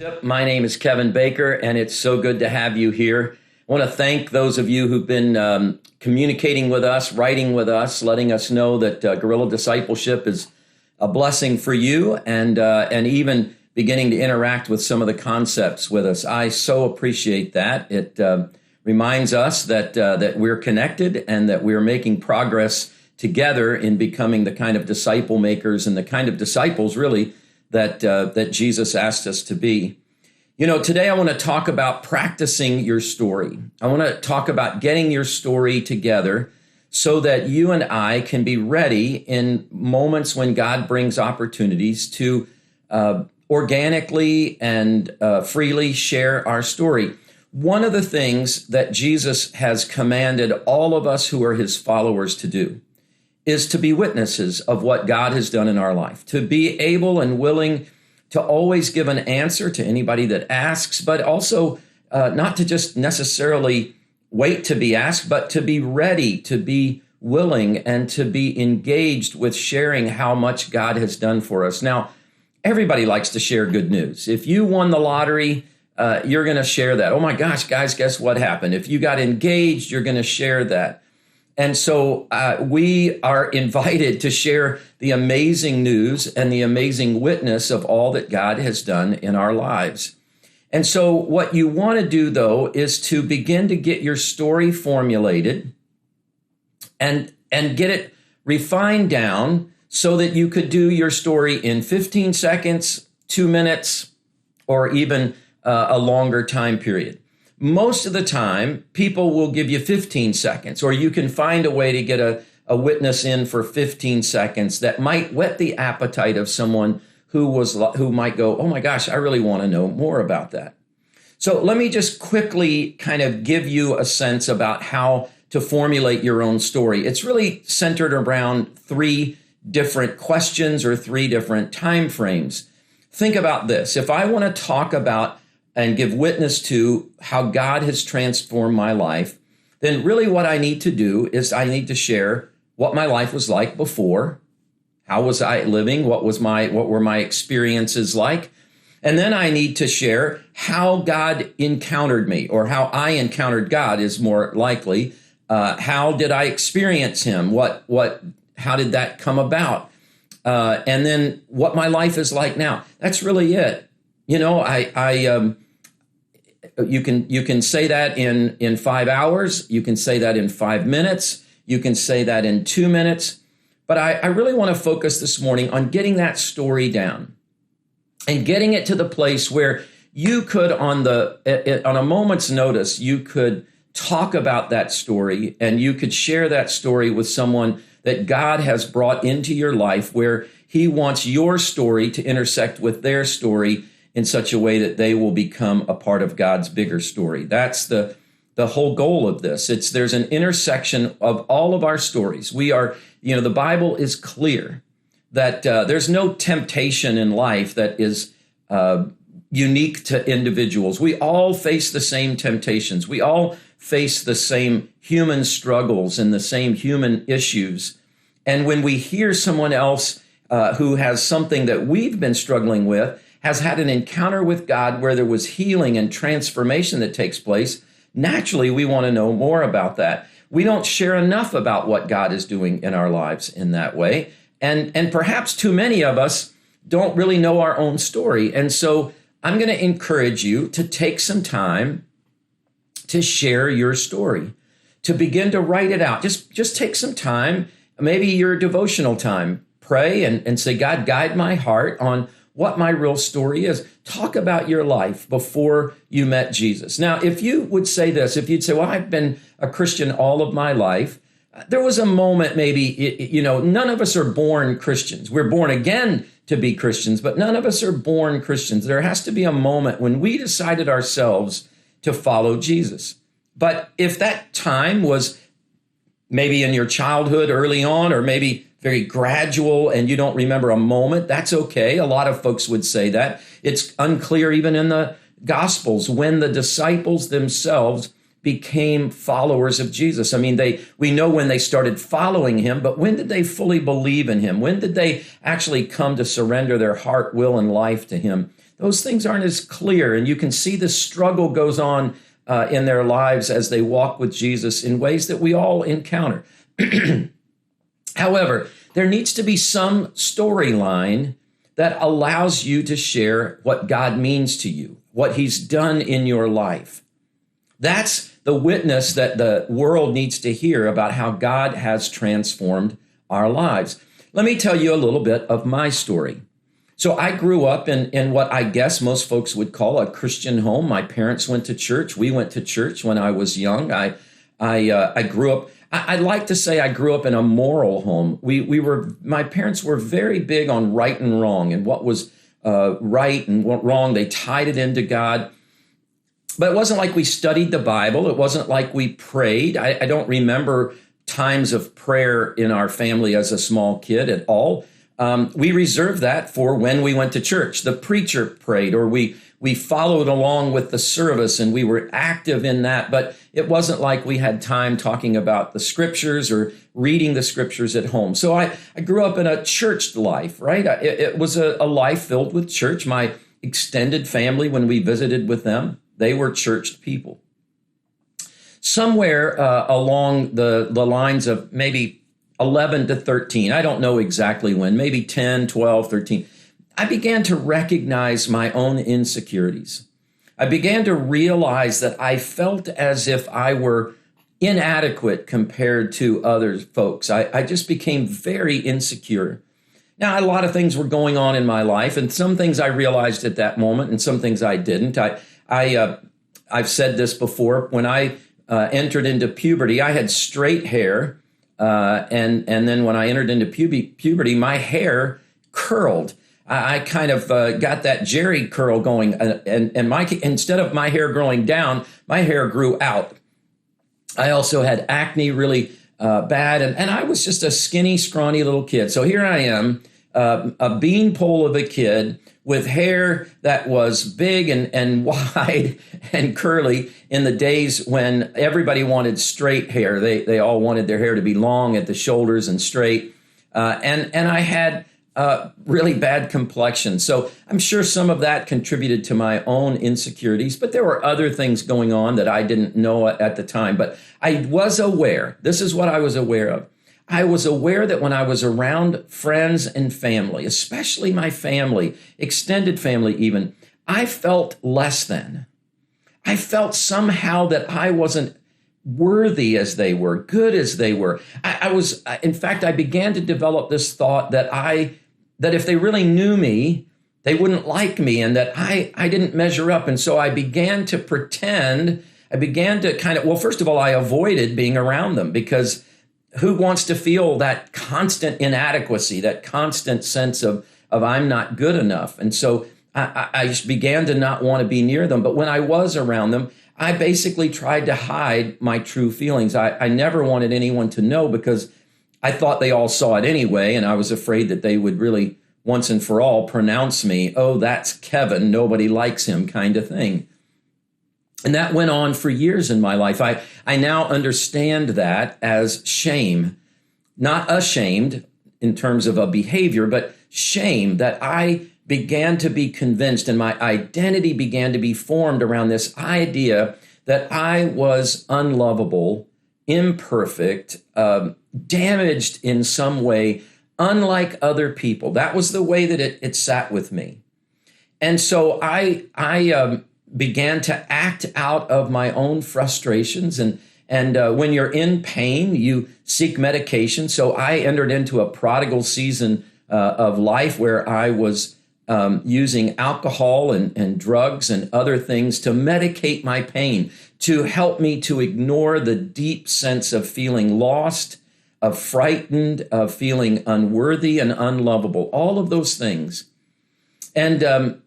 Yep. My name is Kevin Baker, and it's so good to have you here. I want to thank those of you who've been communicating with us, writing with us, letting us know that guerrilla discipleship is a blessing for you, and even beginning to interact with some of the concepts with us. I so appreciate that. It reminds us that we're connected and that we're making progress together in becoming the kind of disciple makers and the kind of disciples, really, that Jesus asked us to be. You know, today I want to talk about practicing your story. I want to talk about getting your story together so that you and I can be ready in moments when God brings opportunities to organically and freely share our story. One of the things that Jesus has commanded all of us who are his followers to do is to be witnesses of what God has done in our life, to be able and willing to always give an answer to anybody that asks, but also not to just necessarily wait to be asked, but to be ready, to be willing, and to be engaged with sharing how much God has done for us. Now, everybody likes to share good news. If you won the lottery, you're going to share that. Oh my gosh, guys, guess what happened? If you got engaged, you're going to share that. And so we are invited to share the amazing news and the amazing witness of all that God has done in our lives. And so what you want to do, though, is to begin to get your story formulated and get it refined down so that you could do your story in 15 seconds, 2 minutes, or even a longer time period. Most of the time, people will give you 15 seconds, or you can find a way to get a witness in for 15 seconds that might whet the appetite of someone who might go, oh my gosh, I really want to know more about that. So let me just quickly kind of give you a sense about how to formulate your own story. It's really centered around 3 different questions or 3 different time frames. Think about this. If I want to talk about and give witness to how God has transformed my life, then really what I need to do is I need to share what my life was like before. How was I living? What were my experiences like? And then I need to share how God encountered me, or how I encountered God is more likely. How did I experience him? How did that come about? And then what my life is like now. That's really it. You know, you can say that in 5 hours. You can say that in 5 minutes. You can say that in 2 minutes. But I really want to focus this morning on getting that story down and getting it to the place where you could, on a moment's notice, you could talk about that story and you could share that story with someone that God has brought into your life, where he wants your story to intersect with their story in such a way that they will become a part of God's bigger story. That's the whole goal of this. There's an intersection of all of our stories. The Bible is clear that there's no temptation in life that is unique to individuals. We all face the same temptations. We all face the same human struggles and the same human issues. And when we hear someone else who has something that we've been struggling with, has had an encounter with God where there was healing and transformation that takes place, naturally we want to know more about that. We don't share enough about what God is doing in our lives in that way. And perhaps too many of us don't really know our own story. And so I'm going to encourage you to take some time to share your story, to begin to write it out. Just take some time, maybe your devotional time, pray and say, God, guide my heart on what my real story is. Talk about your life before you met Jesus. Now, if you would say this, if you'd say, well, I've been a Christian all of my life, there was a moment maybe, none of us are born Christians. We're born again to be Christians, but none of us are born Christians. There has to be a moment when we decided ourselves to follow Jesus. But if that time was maybe in your childhood early on, or maybe very gradual and you don't remember a moment, that's okay. A lot of folks would say that. It's unclear even in the Gospels when the disciples themselves became followers of Jesus. I mean, we know when they started following him, but when did they fully believe in him? When did they actually come to surrender their heart, will, and life to him? those things aren't as clear. And you can see the struggle goes on in their lives as they walk with Jesus in ways that we all encounter. However, there needs to be some storyline that allows you to share what God means to you, what he's done in your life. That's the witness that the world needs to hear about how God has transformed our lives. Let me tell you a little bit of my story. So I grew up in what I guess most folks would call a Christian home. My parents went to church. We went to church when I was young. I grew up. I'd like to say I grew up in a moral home. My parents were very big on right and wrong and what was right and what wrong. They tied it into God. But it wasn't like we studied the Bible. It wasn't like we prayed. I don't remember times of prayer in our family as a small kid at all. We reserved that for when we went to church. The preacher prayed, or we followed along with the service, and we were active in that. But it wasn't like we had time talking about the scriptures or reading the scriptures at home. So I grew up in a church life, right? It was a life filled with church. My extended family, when we visited with them, they were churched people. Somewhere along the lines of maybe 11 to 13, I don't know exactly when, maybe 10, 12, 13, I began to recognize my own insecurities. I began to realize that I felt as if I were inadequate compared to other folks. I just became very insecure. Now, a lot of things were going on in my life, and some things I realized at that moment, and some things I didn't. I've said this before. When I entered into puberty, I had straight hair. And then when I entered into puberty, my hair curled. I kind of got that Jerry curl going, and instead of my hair growing down, my hair grew out. I also had acne really bad, and I was just a skinny, scrawny little kid. So here I am, a beanpole of a kid with hair that was big and wide and curly in the days when everybody wanted straight hair. They all wanted their hair to be long at the shoulders and straight. And I had really bad complexion. So I'm sure some of that contributed to my own insecurities, but there were other things going on that I didn't know at the time. But I was aware. This is what I was aware of. I was aware that when I was around friends and family, especially my family, extended family even, I felt less than. I felt somehow that I wasn't worthy as they were, good as they were. In fact, I began to develop this thought that if they really knew me, they wouldn't like me, and that I didn't measure up. And so I began to pretend. I began to first of all, I avoided being around them, because who wants to feel that constant inadequacy, that constant sense of I'm not good enough? And so I just began to not want to be near them. But when I was around them, I basically tried to hide my true feelings. I never wanted anyone to know, because I thought they all saw it anyway. And I was afraid that they would really once and for all pronounce me, oh, that's Kevin, nobody likes him, kind of thing. And that went on for years in my life. I now understand that as shame, not ashamed in terms of a behavior, but shame, that I began to be convinced, and my identity began to be formed around this idea that I was unlovable, imperfect, damaged in some way, unlike other people. That was the way that it sat with me. And so I began to act out of my own frustrations. And when you're in pain, you seek medication. So I entered into a prodigal season of life where I was using alcohol and drugs and other things to medicate my pain, to help me to ignore the deep sense of feeling lost, of frightened, of feeling unworthy and unlovable, all of those things. And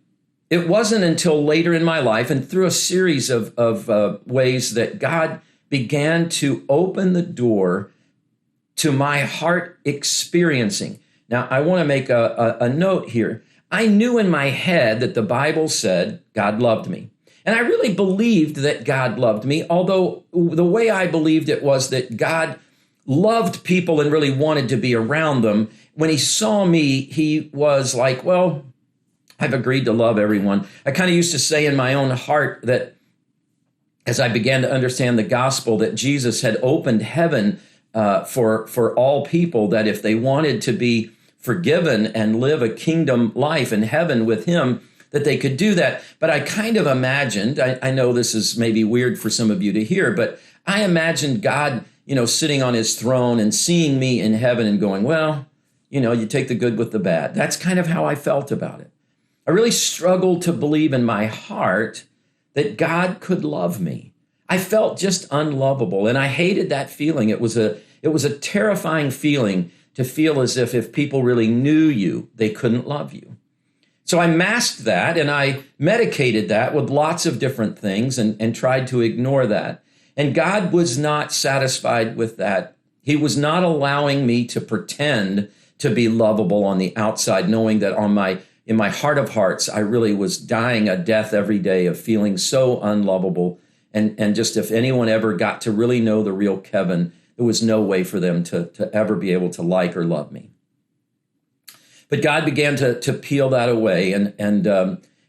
it wasn't until later in my life and through a series of ways that God began to open the door to my heart experiencing. Now, I want to make a note here. I knew in my head that the Bible said God loved me. And I really believed that God loved me, although the way I believed it was that God loved people and really wanted to be around them. When he saw me, he was like, well, I've agreed to love everyone. I kind of used to say in my own heart that as I began to understand the gospel, that Jesus had opened heaven for all people, that if they wanted to be forgiven and live a kingdom life in heaven with him, that they could do that. But I kind of imagined, I know this is maybe weird for some of you to hear, but I imagined God, sitting on his throne and seeing me in heaven and going, well, you take the good with the bad. That's kind of how I felt about it. I really struggled to believe in my heart that God could love me. I felt just unlovable, and I hated that feeling. It was a terrifying feeling to feel as if people really knew you, they couldn't love you. So I masked that, and I medicated that with lots of different things and tried to ignore that. And God was not satisfied with that. He was not allowing me to pretend to be lovable on the outside, knowing that in my heart of hearts, I really was dying a death every day of feeling so unlovable. And just if anyone ever got to really know the real Kevin, there was no way for them to ever be able to like or love me. But God began to peel that away. And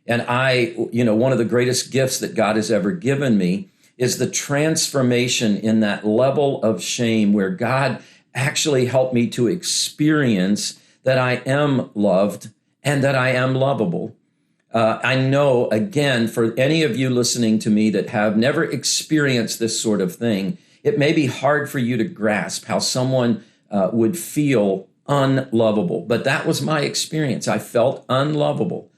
I, one of the greatest gifts that God has ever given me is the transformation in that level of shame where God actually helped me to experience that I am loved and that I am lovable. I know, again, for any of you listening to me that have never experienced this sort of thing, it may be hard for you to grasp how someone would feel unlovable. But that was my experience. I felt unlovable.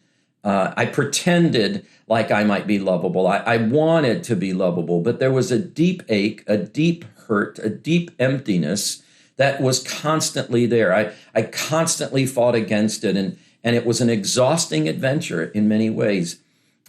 I pretended like I might be lovable. I wanted to be lovable, but there was a deep ache, a deep hurt, a deep emptiness that was constantly there. I constantly fought against it, and it was an exhausting adventure in many ways.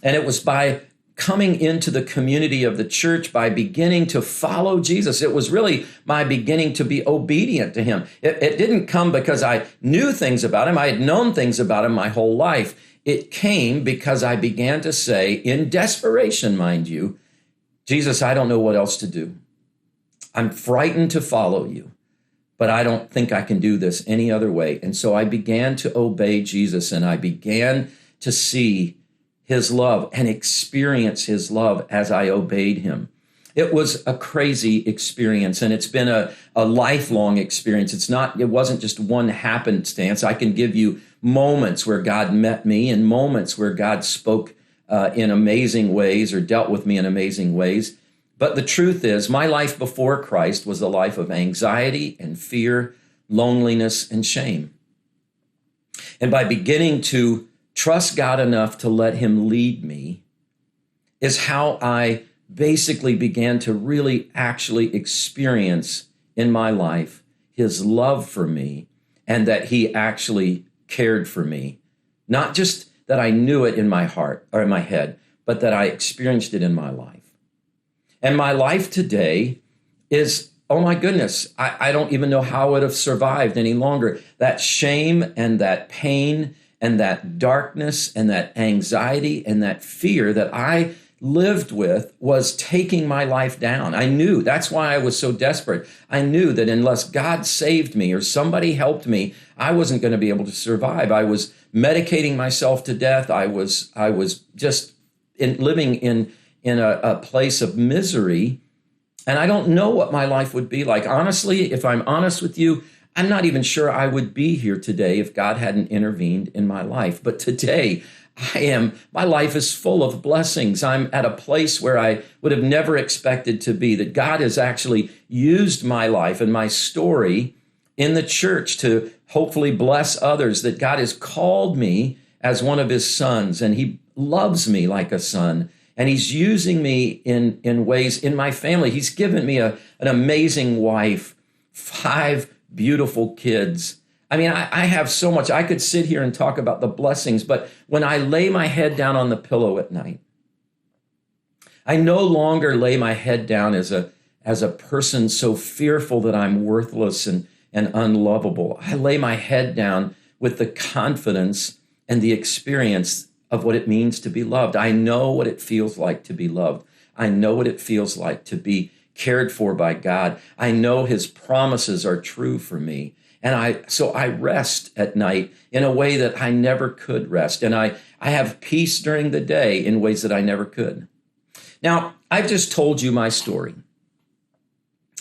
And it was by coming into the community of the church, by beginning to follow Jesus. It was really my beginning to be obedient to him. It didn't come because I knew things about him. I had known things about him my whole life. It came because I began to say, in desperation, mind you, Jesus, I don't know what else to do. I'm frightened to follow you, but I don't think I can do this any other way. And so I began to obey Jesus, and I began to see his love and experience his love as I obeyed him. It was a crazy experience, and it's been a lifelong experience. It wasn't just one happenstance. I can give you moments where God met me and moments where God spoke in amazing ways or dealt with me in amazing ways. But the truth is, my life before Christ was a life of anxiety and fear, loneliness, and shame. And by beginning to trust God enough to let him lead me is how I basically began to really actually experience in my life his love for me, and that he actually cared for me. Not just that I knew it in my heart or in my head, but that I experienced it in my life. And my life today is, oh my goodness, I don't even know how I would have survived any longer. That shame and that pain and that darkness and that anxiety and that fear that I lived with was taking my life down. I knew, that's why I was so desperate. I knew that unless God saved me or somebody helped me, I wasn't going to be able to survive. I was medicating myself to death. I was just living in a place of misery. And I don't know what my life would be like. Honestly, if I'm honest with you, I'm not even sure I would be here today if God hadn't intervened in my life. But today, my life is full of blessings. I'm at a place where I would have never expected to be, that God has actually used my life and my story in the church to hopefully bless others, that God has called me as one of his sons, and he loves me like a son. And he's using me in ways in my family. He's given me an amazing wife, 5 beautiful kids. I mean, I have so much. I could sit here and talk about the blessings, but when I lay my head down on the pillow at night, I no longer lay my head down as a person so fearful that I'm worthless and unlovable. I lay my head down with the confidence and the experience of what it means to be loved. I know what it feels like to be loved. I know what it feels like to be cared for by God. I know his promises are true for me. So I rest at night in a way that I never could rest. And I have peace during the day in ways that I never could. Now, I've just told you my story.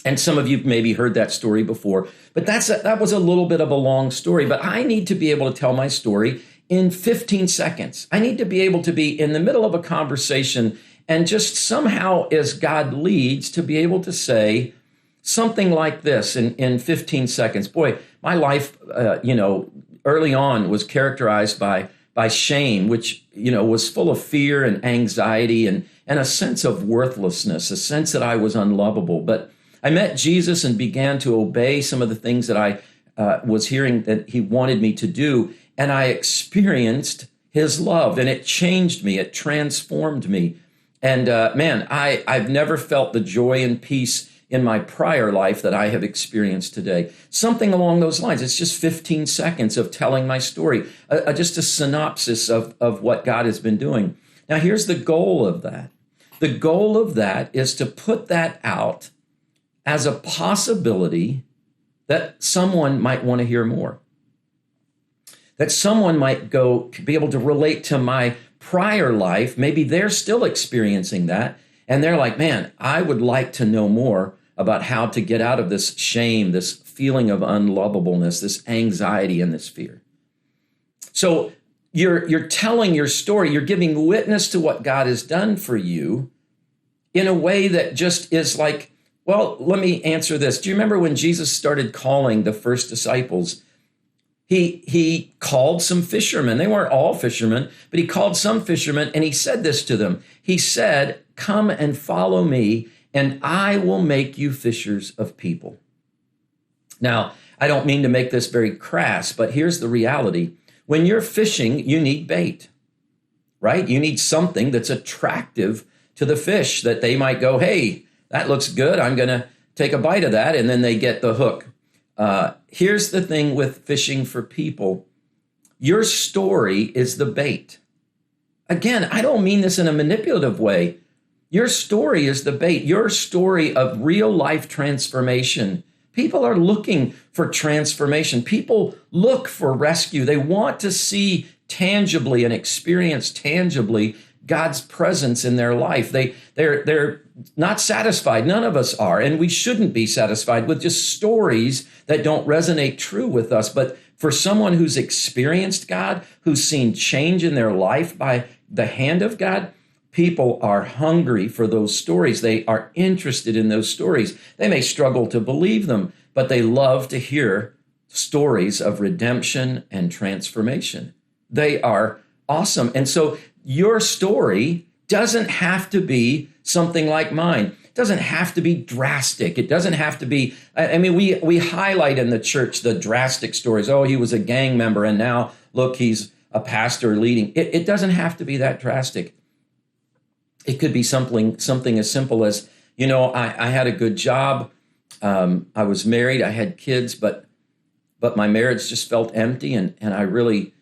And some of you maybe heard that story before, but that was a little bit of a long story. But I need to be able to tell my story in 15 seconds. I need to be able to be in the middle of a conversation and just somehow, as God leads, to be able to say something like this in 15 seconds. Boy, my life, early on was characterized by shame, which, was full of fear and anxiety and a sense of worthlessness, a sense that I was unlovable. But I met Jesus and began to obey some of the things that I was hearing that he wanted me to do. And I experienced his love, and it changed me. It transformed me. And I've never felt the joy and peace in my prior life that I have experienced today. Something along those lines. It's just 15 seconds of telling my story, just a synopsis of what God has been doing. Now, here's the goal of that. The goal of that is to put that out as a possibility that someone might want to hear more, that someone might be able to relate to my prior life. Maybe they're still experiencing that, and they're like, man, I would like to know more about how to get out of this shame, this feeling of unlovableness, this anxiety, and this fear. So you're telling your story, you're giving witness to what God has done for you in a way that just is like, well, let me answer this. Do you remember when Jesus started calling the first disciples? He called some fishermen. They weren't all fishermen, but he called some fishermen, and he said this to them. He said, come and follow me, and I will make you fishers of people. Now, I don't mean to make this very crass, but here's the reality. When you're fishing, you need bait, right? You need something that's attractive to the fish that they might go, hey, that looks good. I'm going to take a bite of that. And then they get the hook. Here's the thing with fishing for people. Your story is the bait. Again, I don't mean this in a manipulative way. Your story is the bait. Your story of real life transformation. People are looking for transformation. People look for rescue. They want to see tangibly and experience tangibly God's presence in their life. They're not satisfied. None of us are, and we shouldn't be satisfied with just stories that don't resonate true with us. But for someone who's experienced God, who's seen change in their life by the hand of God, people are hungry for those stories. They are interested in those stories. They may struggle to believe them, but they love to hear stories of redemption and transformation. They are awesome. And so your story doesn't have to be something like mine. It doesn't have to be drastic. It doesn't have to be, we highlight in the church the drastic stories. Oh, he was a gang member and now look, he's a pastor leading. It doesn't have to be that drastic. It could be something as simple as, I had a good job. I was married. I had kids, but my marriage just felt empty. And I really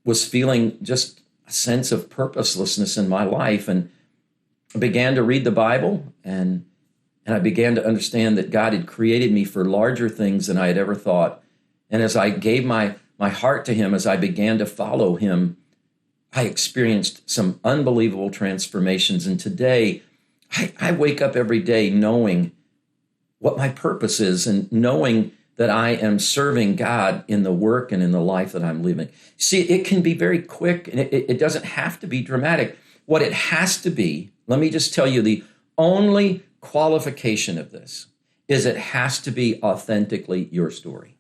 was feeling just a sense of purposelessness in my life. And I began to read the Bible, and I began to understand that God had created me for larger things than I had ever thought. And as I gave my heart to him, as I began to follow him, I experienced some unbelievable transformations. And today, I wake up every day knowing what my purpose is and knowing that I am serving God in the work and in the life that I'm living. See, it can be very quick, and it doesn't have to be dramatic. What it has to be, let me just tell you, the only qualification of this is it has to be authentically your story.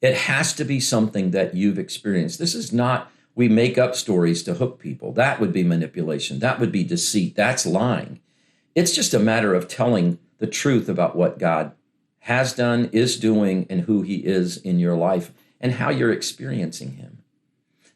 It has to be something that you've experienced. This is not, we make up stories to hook people. That would be manipulation. That would be deceit. That's lying. It's just a matter of telling the truth about what God has done, is doing, and who he is in your life and how you're experiencing him.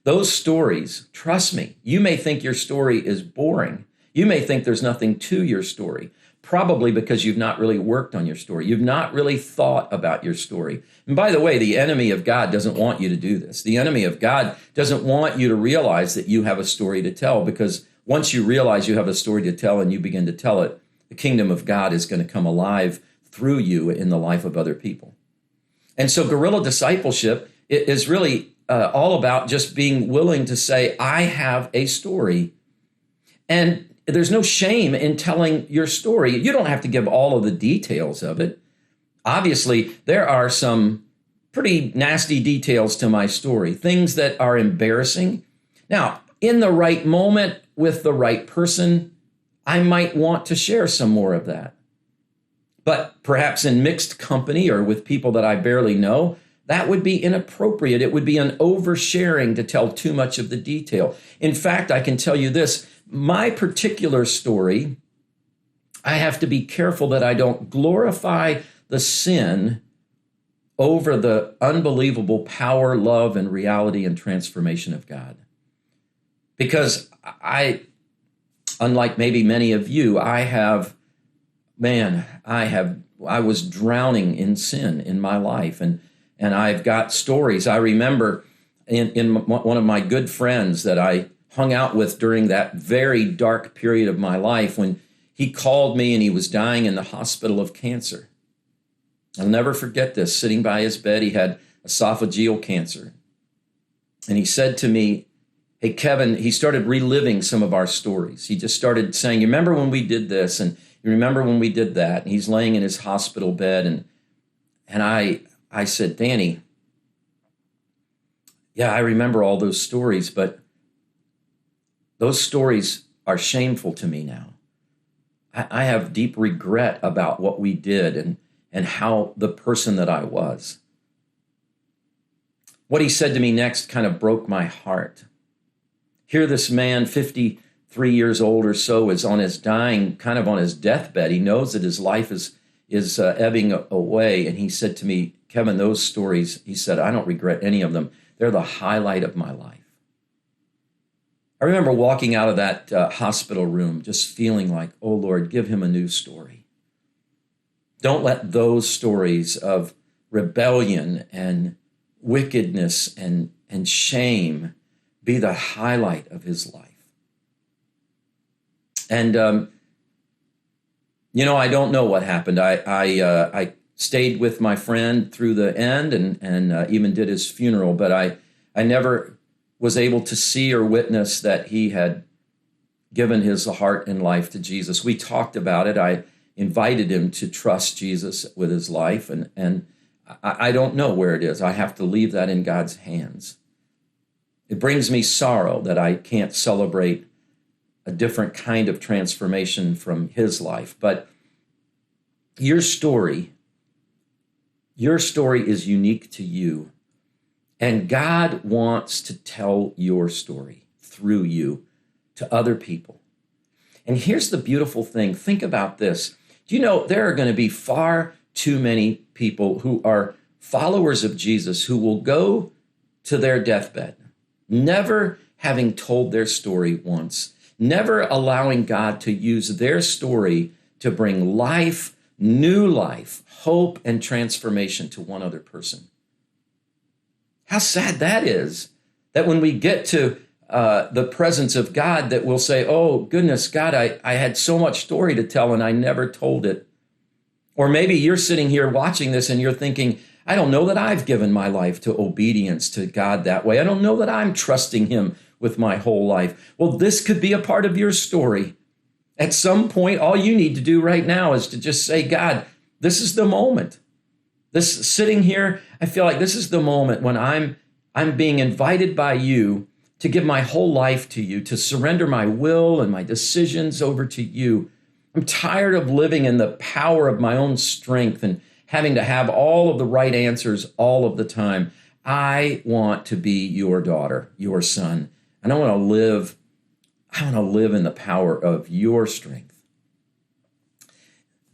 Those stories, trust me, you may think your story is boring. You may think there's nothing to your story, probably because you've not really worked on your story. You've not really thought about your story. And by the way, the enemy of God doesn't want you to do this. The enemy of God doesn't want you to realize that you have a story to tell, because once you realize you have a story to tell and you begin to tell it, the kingdom of God is going to come alive through you in the life of other people. And so guerrilla discipleship is really all about just being willing to say, I have a story. And there's no shame in telling your story. You don't have to give all of the details of it. Obviously, there are some pretty nasty details to my story, things that are embarrassing. Now, in the right moment with the right person, I might want to share some more of that. But perhaps in mixed company or with people that I barely know, that would be inappropriate. It would be an oversharing to tell too much of the detail. In fact, I can tell you this, my particular story, I have to be careful that I don't glorify the sin over the unbelievable power, love, and reality and transformation of God. Because I, unlike maybe many of you, I was drowning in sin in my life, and I've got stories. I remember in one of my good friends that I hung out with during that very dark period of my life when he called me and he was dying in the hospital of cancer. I'll never forget this. Sitting by his bed, he had esophageal cancer. And he said to me, hey, Kevin, he started reliving some of our stories. He just started saying, you remember when we did this? And you remember when we did that? And he's laying in his hospital bed. And I said, Danny, yeah, I remember all those stories, but those stories are shameful to me now. I have deep regret about what we did and how the person that I was. What he said to me next kind of broke my heart. Here this man, 53 years old or so, is on his dying, kind of on his deathbed. He knows that his life is ebbing away. And he said to me, Kevin, those stories, he said, I don't regret any of them. They're the highlight of my life. I remember walking out of that hospital room just feeling like, oh, Lord, give him a new story. Don't let those stories of rebellion and wickedness and shame be the highlight of his life. And, I don't know what happened. I stayed with my friend through the end and even did his funeral, but I never was able to see or witness that he had given his heart and life to Jesus. We talked about it. I invited him to trust Jesus with his life, and I don't know where it is. I have to leave that in God's hands. It brings me sorrow that I can't celebrate a different kind of transformation from his life. But your story is unique to you. And God wants to tell your story through you to other people. And here's the beautiful thing. Think about this. Do you know there are going to be far too many people who are followers of Jesus who will go to their deathbed, never having told their story once, never allowing God to use their story to bring life, new life, hope, and transformation to one other person. How sad that is, that when we get to the presence of God, that we'll say, oh, goodness, God, I had so much story to tell and I never told it. Or maybe you're sitting here watching this and you're thinking, I don't know that I've given my life to obedience to God that way. I don't know that I'm trusting him with my whole life. Well, this could be a part of your story. At some point, all you need to do right now is to just say, God, this is the moment. This sitting here, I feel like this is the moment when I'm being invited by you to give my whole life to you, to surrender my will and my decisions over to you. I'm tired of living in the power of my own strength and having to have all of the right answers all of the time. I want to be your daughter, your son, and I want to live in the power of your strength.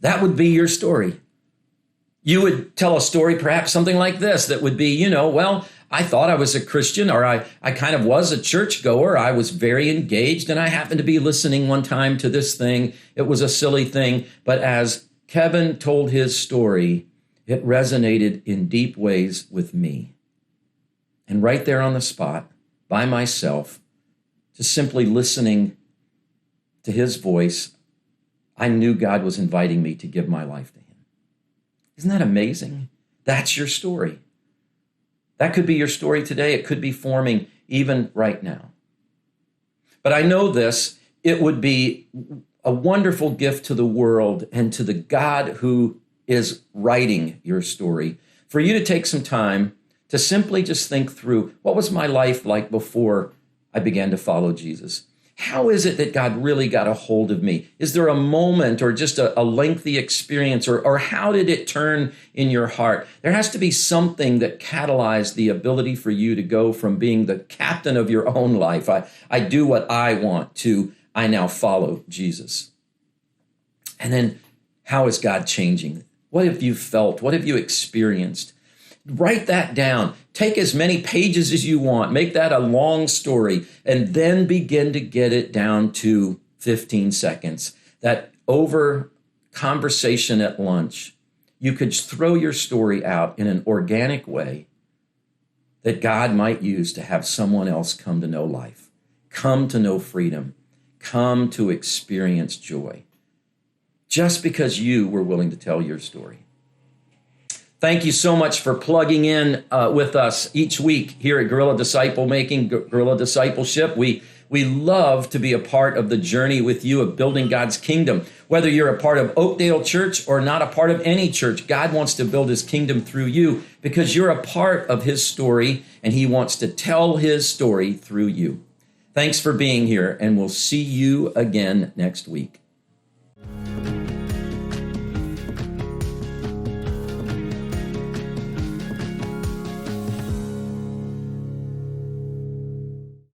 That would be your story. You would tell a story, perhaps something like this, that would be, well, I thought I was a Christian, or I kind of was a churchgoer. I was very engaged, and I happened to be listening one time to this thing. It was a silly thing, but as Kevin told his story, it resonated in deep ways with me. And right there on the spot, by myself, just simply listening to his voice, I knew God was inviting me to give my life to him. Isn't that amazing? That's your story. That could be your story today. It could be forming even right now. But I know this, it would be a wonderful gift to the world and to the God who is writing your story for you to take some time to simply just think through, what was my life like before I began to follow Jesus? How is it that God really got a hold of me? Is there a moment or just a lengthy experience, or how did it turn in your heart? There has to be something that catalyzed the ability for you to go from being the captain of your own life, I do what I want, to I now follow Jesus. And then how is God changing? What have you felt? What have you experienced? Write that down. Take as many pages as you want. Make that a long story, and then begin to get it down to 15 seconds. That over conversation at lunch, you could throw your story out in an organic way that God might use to have someone else come to know life, come to know freedom, come to experience joy, just because you were willing to tell your story. Thank you so much for plugging in with us each week here at Guerrilla Disciple Making, Guerrilla Discipleship. We love to be a part of the journey with you of building God's kingdom. Whether you're a part of Oakdale Church or not a part of any church, God wants to build his kingdom through you because you're a part of his story, and he wants to tell his story through you. Thanks for being here, and we'll see you again next week.